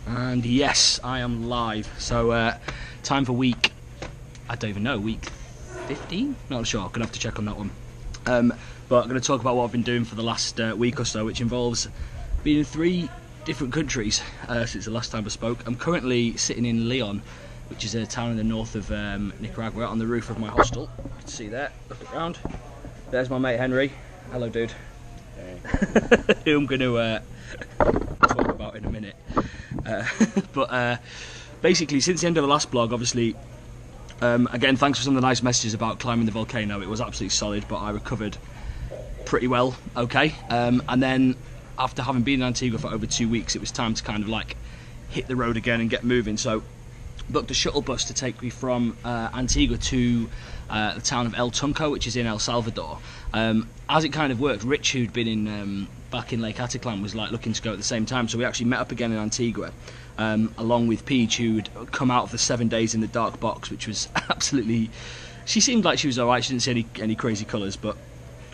And yes, I am live. So time for week, I don't even know, week 15? Not sure, I'm gonna have to check on that one. But I'm gonna talk about what I've been doing for the last week or so, which involves being in 3 different countries since the last time I spoke. I'm currently sitting in Leon, which is a town in the north of Nicaragua, on the roof of my hostel. You can see there, look around. There's my mate Henry. Hello, dude. Hey. Who I'm gonna talk about in a minute. But basically, since the end of the last blog, obviously, again, thanks for some of the nice messages about climbing the volcano. It was absolutely solid, but I recovered pretty well, okay. And then, after having been in Antigua for over 2 weeks, it was time to kind of like hit the road again and get moving. So, booked a shuttle bus to take me from Antigua to the town of El Tunco, which is in El Salvador. As it kind of worked, Rich, who'd been in back in Lake Atitlan, was like looking to go at the same time, so we actually met up again in Antigua, along with Peach, who'd come out of the 7 days in the dark box, which was absolutely... She seemed like she was alright, she didn't see any crazy colours, but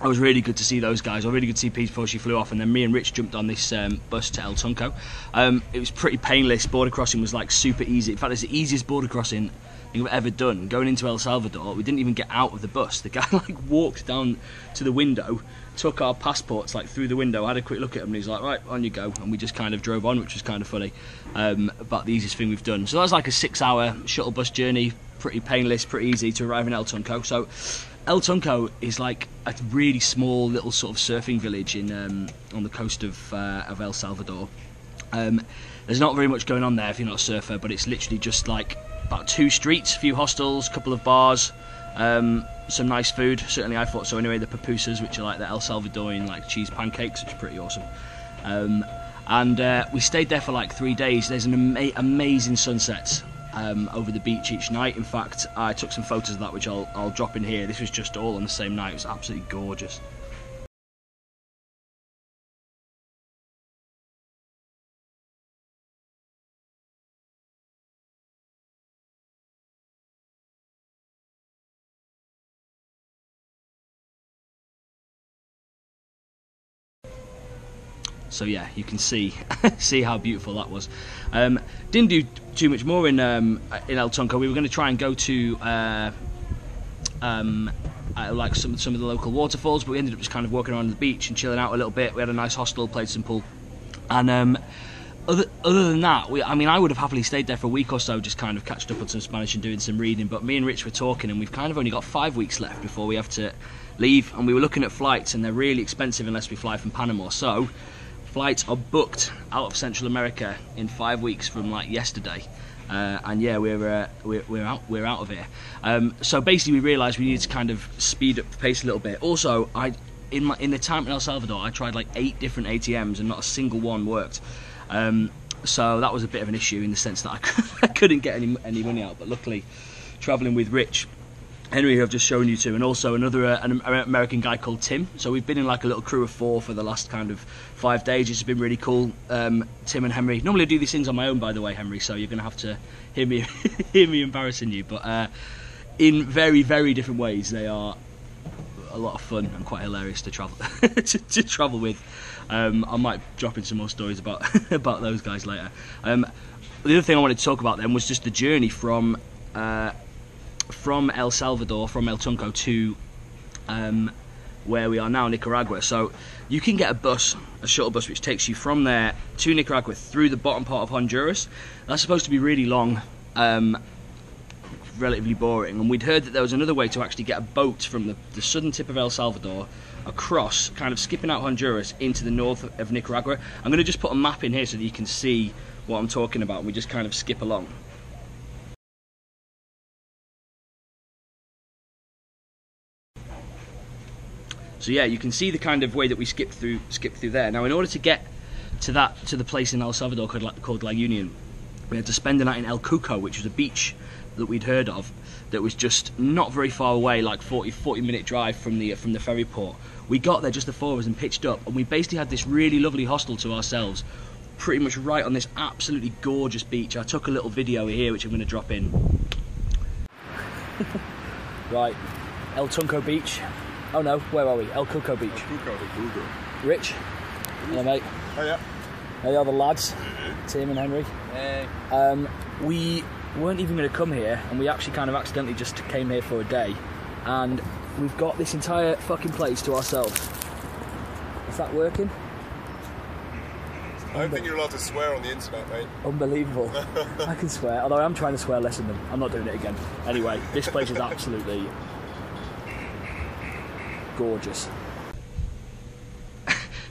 it was really good to see those guys. I was really good to see Peach before she flew off, and then me and Rich jumped on this bus to El Tunco. It was pretty painless. Border crossing was like super easy. In fact, it's the easiest border crossing I've ever done. Going into El Salvador, we didn't even get out of the bus. The guy like walked down to the window, took our passports like through the window, had a quick look at them, and he's like, right, on you go. And we just kind of drove on, which was kind of funny. About the easiest thing we've done. So that was like a 6-hour shuttle bus journey, pretty painless, pretty easy to arrive in El Tunco. So El Tunco is like a really small little sort of surfing village in on the coast of El Salvador. There's not very much going on there if you're not a surfer, but it's literally just like about 2 streets, a few hostels, a couple of bars, some nice food. Certainly I thought so anyway. The pupusas, which are like the El Salvadorian like cheese pancakes, which are pretty awesome. And we stayed there for like 3 days. There's an amazing sunset over the beach each night. In fact, I took some photos of that, which I'll drop in here. This was just all on the same night. It was absolutely gorgeous. So yeah, you can see how beautiful that was. Didn't do too much more in El Tunco. We were going to try and go to like some of the local waterfalls, but we ended up just kind of walking around the beach and chilling out a little bit. We had a nice hostel, played some pool, and other than that, I would have happily stayed there for a week or so, just kind of catching up on some Spanish and doing some reading. But me and Rich were talking, and we've kind of only got 5 weeks left before we have to leave. And we were looking at flights, and they're really expensive unless we fly from Panama. So flights are booked out of Central America in 5 weeks from like yesterday, and yeah, we're out of here. So basically, we realised we needed to kind of speed up the pace a little bit. Also, in the time in El Salvador, I tried like 8 different ATMs, and not a single one worked. So that was a bit of an issue in the sense that I couldn't get any money out. But luckily, travelling with Rich, Henry, who I've just shown you to, and also another an American guy called Tim. So we've been in like a little crew of 4 for the last kind of 5 days. It's been really cool. Tim and Henry. Normally I do these things on my own, by the way, Henry. So you're going to have to hear me embarrassing you. But in very, very different ways, they are a lot of fun and quite hilarious to travel to travel with. I might drop in some more stories about about those guys later. The other thing I wanted to talk about then was just the journey from El Salvador, from El Tunco to where we are now, Nicaragua. So you can get a shuttle bus, which takes you from there to Nicaragua through the bottom part of Honduras. That's supposed to be really long, relatively boring, and we'd heard that there was another way to actually get a boat from the southern tip of El Salvador across, kind of skipping out Honduras into the north of Nicaragua. I'm going to just put a map in here so that you can see what I'm talking about, and we just kind of skip along. So yeah, you can see the kind of way that we skip through there. Now, in order to get to the place in El Salvador called La Union, we had to spend the night in El Cuco, which was a beach that we'd heard of that was just not very far away, like 40-minute drive from the ferry port. We got there, just the 4 of us, and pitched up, and we basically had this really lovely hostel to ourselves, pretty much right on this absolutely gorgeous beach. I took a little video here, which I'm going to drop in. Right, El Tunco Beach. Oh no, where are we? El Cuco Beach. El Cuco. Rich? Hello, mate. Oh yeah. They are the lads, Tim and Henry. Hey. We weren't even going to come here, and we actually kind of accidentally just came here for a day, and we've got this entire fucking place to ourselves. Is that working? I don't think you're allowed to swear on the internet, mate. Unbelievable. I can swear, although I'm trying to swear less than them. I'm not doing it again. Anyway, this place is absolutely gorgeous.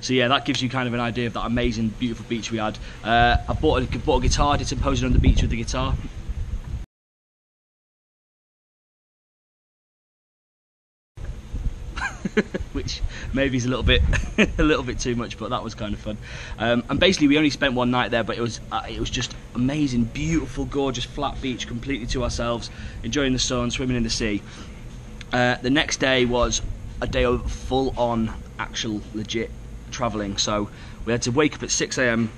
So yeah, that gives you kind of an idea of that amazing, beautiful beach we had. I bought a guitar, did some posing on the beach with the guitar. Which maybe is a little bit too much, but that was kind of fun. And basically we only spent one night there, but it was just amazing, beautiful, gorgeous, flat beach, completely to ourselves, enjoying the sun, swimming in the sea. The next day was a day of full-on, actual, legit travelling. So we had to wake up at 6 AM,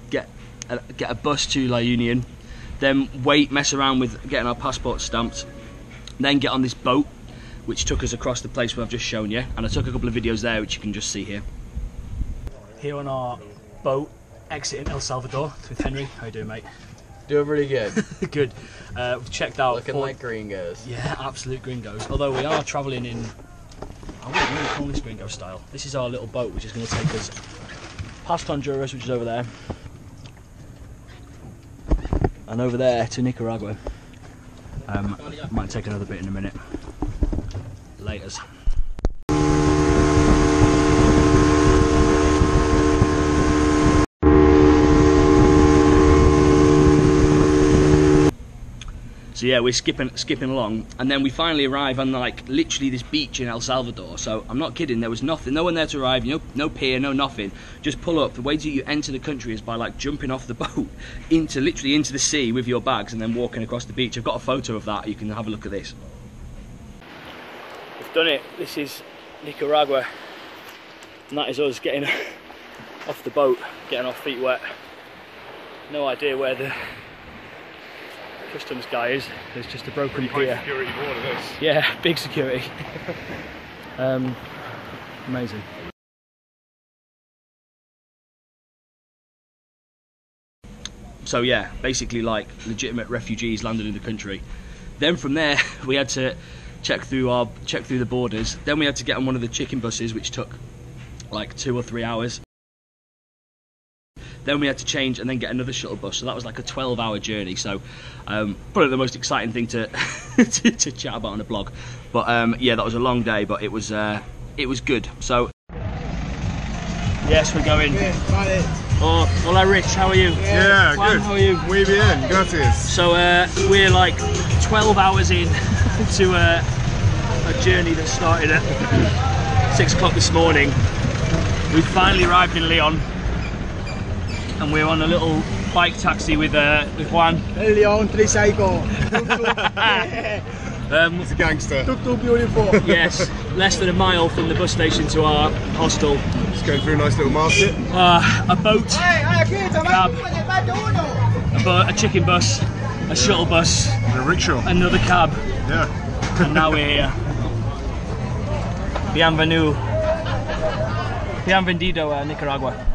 get a bus to La Union, then mess around with getting our passports stamped, then get on this boat which took us across the place where I've just shown you, and I took a couple of videos there which you can just see here. Here on our boat, exiting El Salvador with Henry. How you doing, mate? Doing pretty good. Good. We've checked out... Looking like gringos. Yeah, absolute gringos. Although we are travelling in... I wouldn't really call this gringo style. This is our little boat which is going to take us past Honduras, which is over there, and over there to Nicaragua. Might take another bit in a minute. Laters. So yeah, we're skipping along, and then we finally arrive on like literally this beach in El Salvador. So I'm not kidding, there was nothing, no one there to arrive, no pier, no nothing. Just pull up. The way that you enter the country is by like jumping off the boat literally into the sea with your bags and then walking across the beach. I've got a photo of that, you can have a look at this. We've done it. This is Nicaragua, and that is us getting off the boat, getting our feet wet. No idea where the customs guy is. There's just a broken pier. Security border, this. Yeah, big security. Amazing. So yeah, basically like legitimate refugees landed in the country. Then from there we had to check through the borders. Then we had to get on one of the chicken buses, which took like 2 or 3 hours. Then we had to change and then get another shuttle bus, so that was like a 12-hour journey. So probably the most exciting thing to to chat about on a blog. But yeah, that was a long day, but it was good. So yes, we're going. Oh, hola Rich, how are you? Yeah, Juan, good. How are you? Muy bien, gracias. So we're like 12 hours in to a journey that started at 6 o'clock this morning. We finally arrived in Leon, and we're on a little bike taxi with Juan. Leon, Tricycle. He's a gangster. Tuk-tuk beautiful. Yes, less than a mile from the bus station to our hostel. Just going through a nice little market. A boat, a cab, a chicken bus, a shuttle bus, And a rickshaw. another cab, Yeah. and now we're here. Bienvenido, Nicaragua.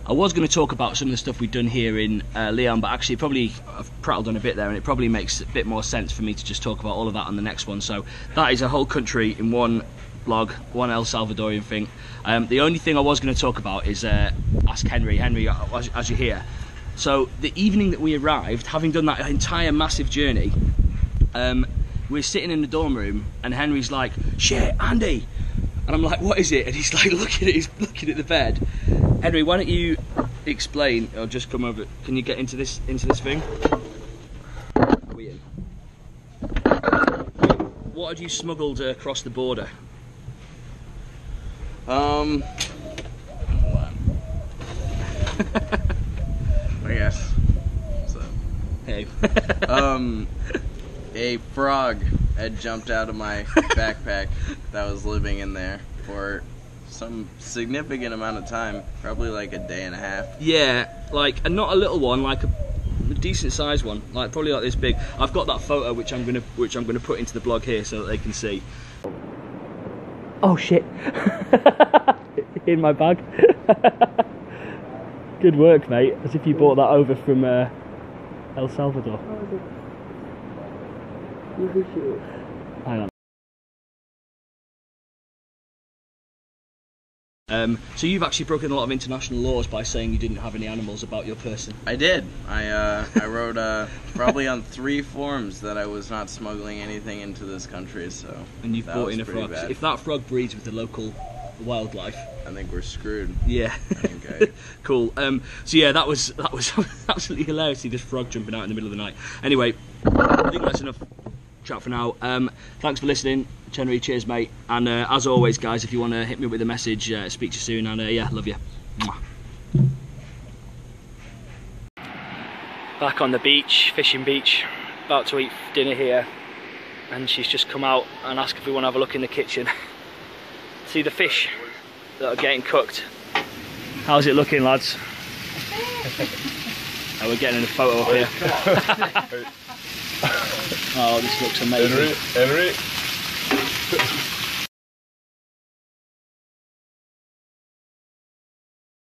I was going to talk about some of the stuff we've done here in Leon, but actually I've prattled on a bit there, and it probably makes a bit more sense for me to just talk about all of that on the next one. So that is a whole country in one blog, one El Salvadorian thing. The only thing I was going to talk about is ask Henry. Henry, as you're here. So the evening that we arrived, having done that entire massive journey, we're sitting in the dorm room, and Henry's like, "Shit, Andy," and I'm like, "What is it?" And he's like looking at the bed. Henry, why don't you explain, or just come over? Can you get into this thing? Are we in? What had you smuggled across the border? I guess. So. Hey. A frog had jumped out of my backpack that was living in there for some significant amount of time, probably like a day and a half. Yeah, like, and not a little one, like a decent sized one, like probably like this big. I've got that photo which I'm gonna put into the blog here so that they can see. Oh shit! In my bag. Good work, mate. As if you brought that over from El Salvador. Hang on. So you've actually broken a lot of international laws by saying you didn't have any animals about your person. I did. I wrote probably on 3 forms that I was not smuggling anything into this country. So. And you've that brought was in a pretty frog. bad. If that frog breeds with the local wildlife, I think we're screwed. yeah. Okay. Cool. So yeah, that was absolutely hilarious. See this frog jumping out in the middle of the night. Anyway, I think that's enough chat for now. Thanks for listening. Generally, cheers, mate. And as always, guys, if you want to hit me up with a message, speak to you soon. And yeah, love you. Mwah. Back on the beach, fishing beach, about to eat dinner here, and she's just come out and asked if we want to have a look in the kitchen. See the fish that are getting cooked. How's it looking, lads? Oh, we're getting in a photo up here. Oh, this looks amazing. Henry.